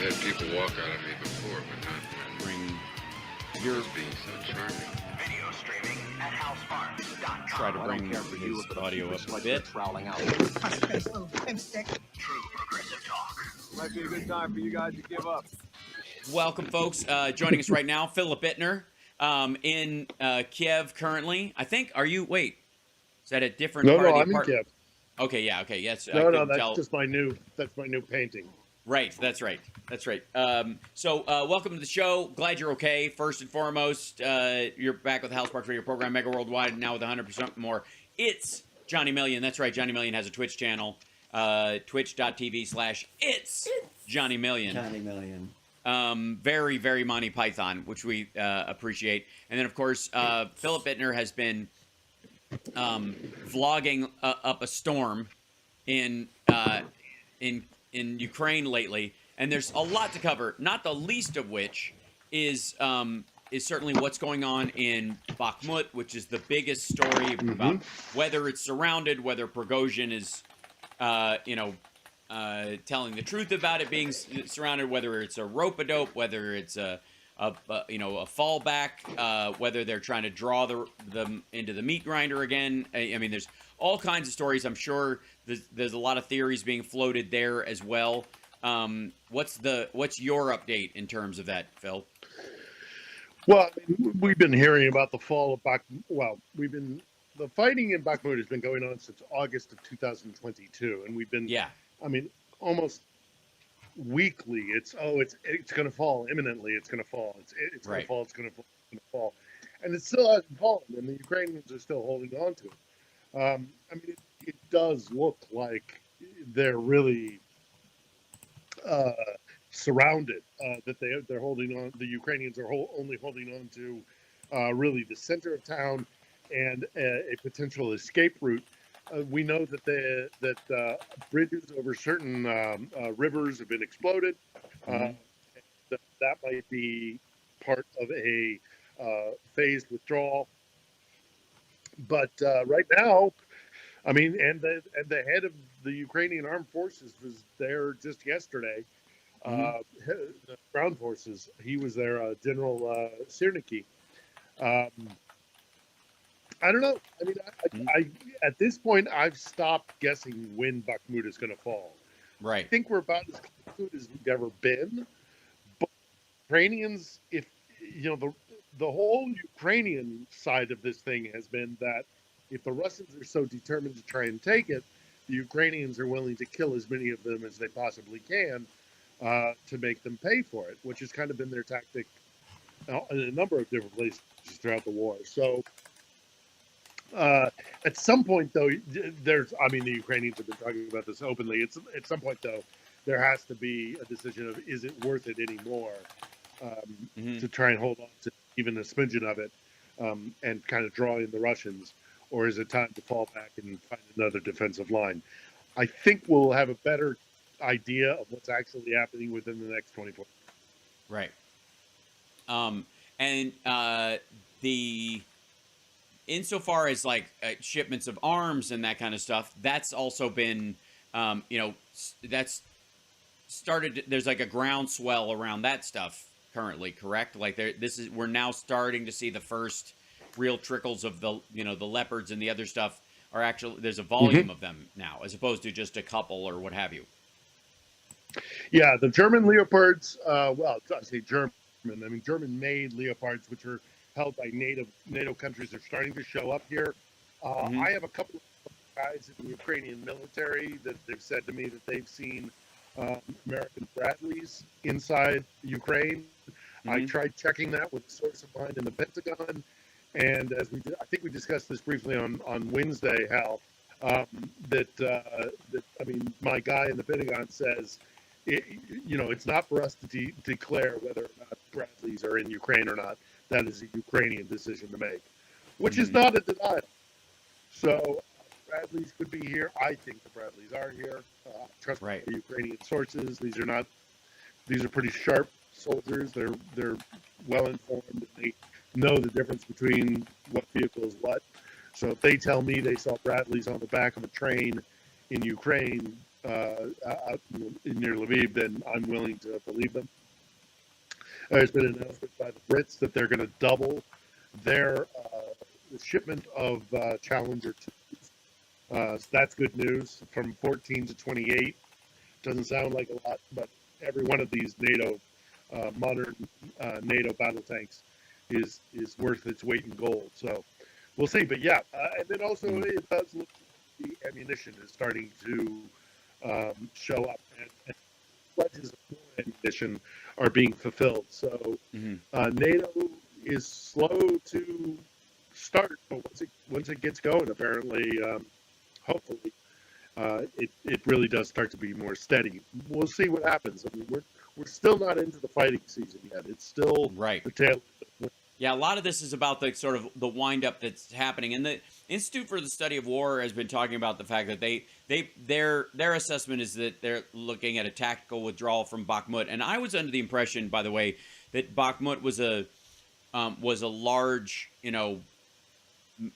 had people walk out of me before, but not when Your just being so charming. Video streaming at housefarms.com. try to bring his audio up a bit. Troweling out. True progressive talk. Might be a good time for you guys to give up. Welcome, folks. Joining us right now, Philip Bittner, in Kiev currently. I think. Are you? Wait, is that a different? No, part of the I'm in apartment? Kiev. Okay, yeah, okay, yes. No, that's just my new. That's my new painting. Right, that's right. That's right. So, welcome to the show. Glad you're okay. First and foremost, you're back with the House Parks Radio program, Mega Worldwide, now with 100% more. It's Johnny Million. That's right. Johnny Million has a Twitch channel, twitch.tv/it's Johnny Million. Johnny Million. Very, very Monty Python, which we appreciate. And then, of course, Philip Bittner has been vlogging up a storm in Ukraine lately, and there's a lot to cover. Not the least of which is certainly what's going on in Buckmut, which is the biggest story about whether it's surrounded, whether Prigozhin is, telling the truth about it being surrounded, whether it's a rope-a-dope, whether it's a fallback, whether they're trying to draw them into the meat grinder again. I mean, there's all kinds of stories. I'm sure there's a lot of theories being floated there as well. What's your update in terms of that, Phil? Well, we've been hearing about the fall of the fighting in Buckmut has been going on since August of 2022, and we've been, almost weekly. It's going to fall imminently. It's going to fall. It's going to fall. It's going to fall, and it still hasn't fallen, and the Ukrainians are still holding on to it. It does look like they're really surrounded. That they're holding on. The Ukrainians are only holding on to really the center of town and a potential escape route. We know that bridges over certain rivers have been exploded. That might be part of a phased withdrawal. But right now, and the head of the Ukrainian armed forces was there just yesterday. The ground forces, he was there, General Sirnicki. I don't know. I at this point, I've stopped guessing when Buckmut is going to fall. Right. I think we're about as close to it as we've ever been. But Ukrainians, if the whole Ukrainian side of this thing has been that if the Russians are so determined to try and take it, the Ukrainians are willing to kill as many of them as they possibly can to make them pay for it, which has kind of been their tactic in a number of different places throughout the war. So at some point, though, the Ukrainians have been talking about this openly. At some point, though, there has to be a decision of, is it worth it anymore to try and hold on to even a smidgen of it and kind of draw in the Russians, or is it time to fall back and find another defensive line? I think we'll have a better idea of what's actually happening within the next 24 hours. Right. Insofar as shipments of arms and that kind of stuff, that's also been, that's started. There's like a groundswell around that stuff currently, correct? We're now starting to see the first real trickles of the Leopards and the other stuff are actually, there's a volume of them now, as opposed to just a couple or what have you. Yeah, the German Leopards, I say German, German-made Leopards, which are held by NATO countries, are starting to show up here. I have a couple of guys in the Ukrainian military that they've said to me that they've seen American Bradleys inside Ukraine. I tried checking that with a source of mine in the Pentagon, and I think we discussed this briefly on Wednesday, Hal, my guy in the Pentagon says, it's not for us to declare whether or not Bradleys are in Ukraine or not. That is a Ukrainian decision to make, which is not a denial. So Bradleys could be here. I think the Bradleys are here. Trust the Ukrainian sources. These are pretty sharp soldiers. They're well informed. And they know the difference between what vehicle is what. So if they tell me they saw Bradleys on the back of a train in Ukraine, out near Lviv, then I'm willing to believe them. There's been an announcement by the Brits that they're going to double their shipment of Challenger 2s. So that's good news, from 14 to 28. Doesn't sound like a lot, but every one of these NATO modern NATO battle tanks is worth its weight in gold. So we'll see. But yeah, and then also it does look like the ammunition is starting to show up, and pledges of more ammunition are being fulfilled. So NATO is slow to start, but once it gets going, apparently, hopefully, it really does start to be more steady. We'll see what happens. I mean, we're still not into the fighting season yet. It's still the tail. Yeah, a lot of this is about the sort of the windup that's happening, and the Institute for the Study of War has been talking about the fact that their assessment is that they're looking at a tactical withdrawal from Buckmut. And I was under the impression, by the way, that Buckmut was a large,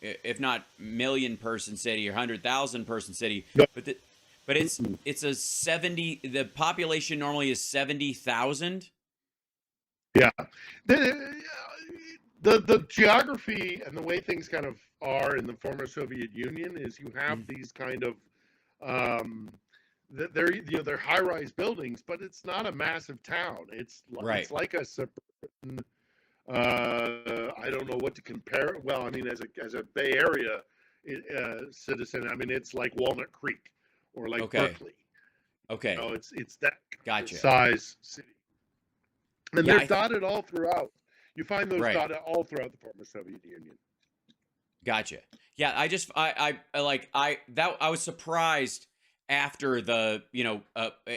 if not million-person city or 100,000-person city, but it's a 70. The population normally is 70,000. Yeah. The geography and the way things kind of are in the former Soviet Union is you have these kind of they're high-rise buildings, but it's not a massive town. It's like a suburban. I don't know what to compare. Well, I mean, as a Bay Area citizen, I mean, it's like Walnut Creek or like Berkeley. Okay. It's that Gotcha. size city, and they're dotted all throughout. You find those dotted all throughout the former Soviet Union. Gotcha. Yeah, I was surprised after the,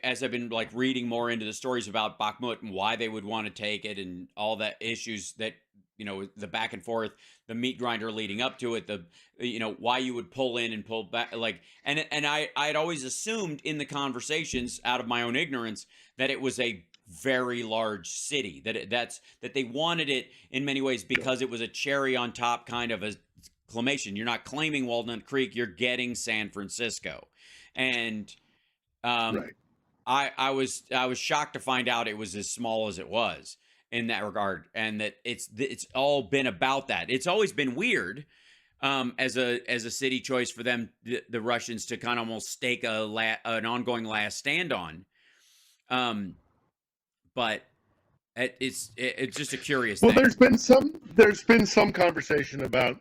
as I've been like reading more into the stories about Buckmut and why they would want to take it and all the issues that, the back and forth, the meat grinder leading up to it, the, why you would pull in and pull back, and I had always assumed in the conversations out of my own ignorance that it was a very large city, that they wanted it in many ways because it was a cherry on top kind of a claimation. You're not claiming Walnut Creek, you're getting San Francisco. And I was shocked to find out it was as small as it was in that regard, and that it's all been about that. It's always been weird as a city choice for them, the Russians, to kind of almost stake an ongoing last stand on. But it's just a curious thing. There's been some conversation about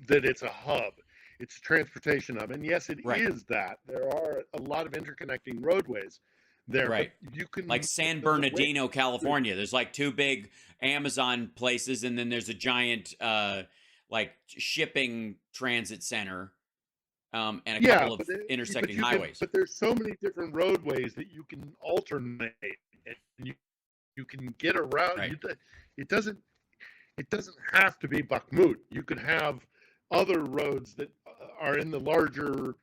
that it's a hub, it's a transportation hub, and yes, it is that. There are a lot of interconnecting roadways there. Right. But you can, like San Bernardino, California. There's like two big Amazon places, and then there's a giant like shipping transit center. And a couple of intersecting highways. But there's so many different roadways that you can alternate, and you can get around. Right. It doesn't have to be Buckmut. You could have other roads that are in the larger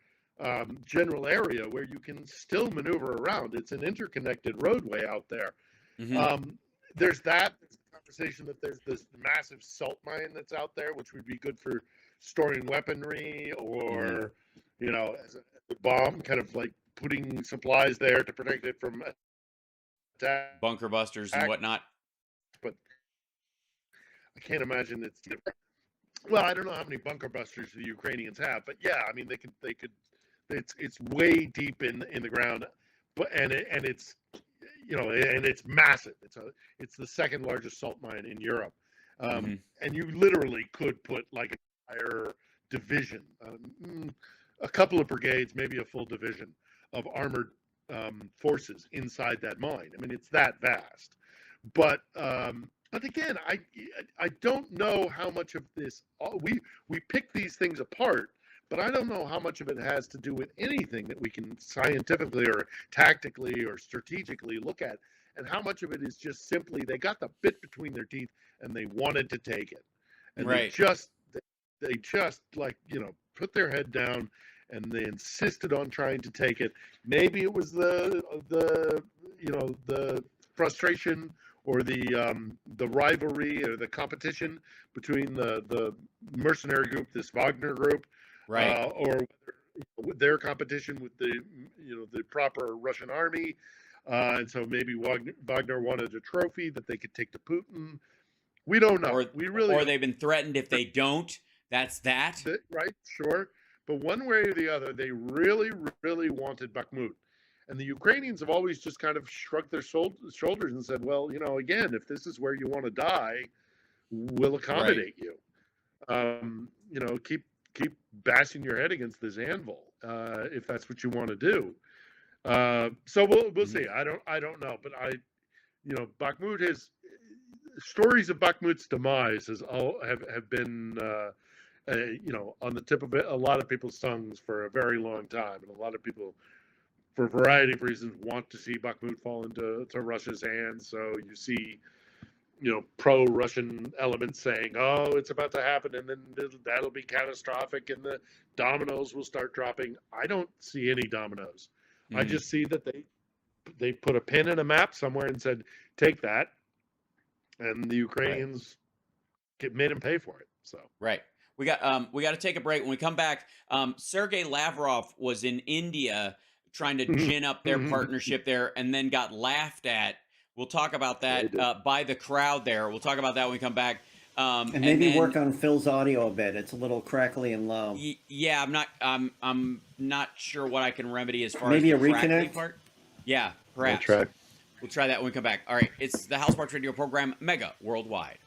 general area where you can still maneuver around. It's an interconnected roadway out there. There's that. There's a conversation that there's this massive salt mine that's out there, which would be good for storing weaponry or, as a bomb, kind of like putting supplies there to protect it from attack. Bunker busters and whatnot. But I can't imagine it's different. Well, I don't know how many bunker busters the Ukrainians have, but yeah, I mean, they could, it's way deep in the ground, but, and it's, and it's massive. It's the second largest salt mine in Europe. And you literally could put like an entire division, a couple of brigades, maybe a full division of armored forces inside that mine. I mean, it's that vast. But again, I don't know how much of this we pick these things apart, but I don't know how much of it has to do with anything that we can scientifically or tactically or strategically look at, and how much of it is just simply they got the bit between their teeth and they wanted to take it, and they just like put their head down and they insisted on trying to take it. Maybe it was the frustration or the rivalry or the competition between the mercenary group, this Wagner group, or their competition with the the proper Russian army, and so maybe Wagner wanted a trophy that they could take to Putin. We don't know. We really or don't. they've been threatened if they don't. That's that. Right, sure. But one way or the other, they really, really wanted Buckmut. And the Ukrainians have always just kind of shrugged their shoulders and said, well, again, if this is where you want to die, we'll accommodate you. Keep bashing your head against this anvil if that's what you want to do. So we'll see. I don't know, but Buckmut has stories of Buckmut's demise have been on the tip of a lot of people's tongues for a very long time, and a lot of people, for a variety of reasons, want to see Buckmut fall into Russia's hands. So you see, pro-Russian elements saying, "Oh, it's about to happen, and then that'll be catastrophic, and the dominoes will start dropping." I don't see any dominoes. I just see that they put a pin in a map somewhere and said, "Take that," and the Ukrainians made them pay for it. So right. We got to take a break. When we come back, Sergei Lavrov was in India trying to gin up their partnership there, and then got laughed at. We'll talk about that by the crowd there. We'll talk about that when we come back. And maybe work on Phil's audio a bit. It's a little crackly and low. Yeah, I'm not sure what I can remedy as far maybe as the a crackly reconnect part. Yeah, perhaps. We'll try. We'll try that when we come back. All right, it's the House Parts Radio program, Mega Worldwide.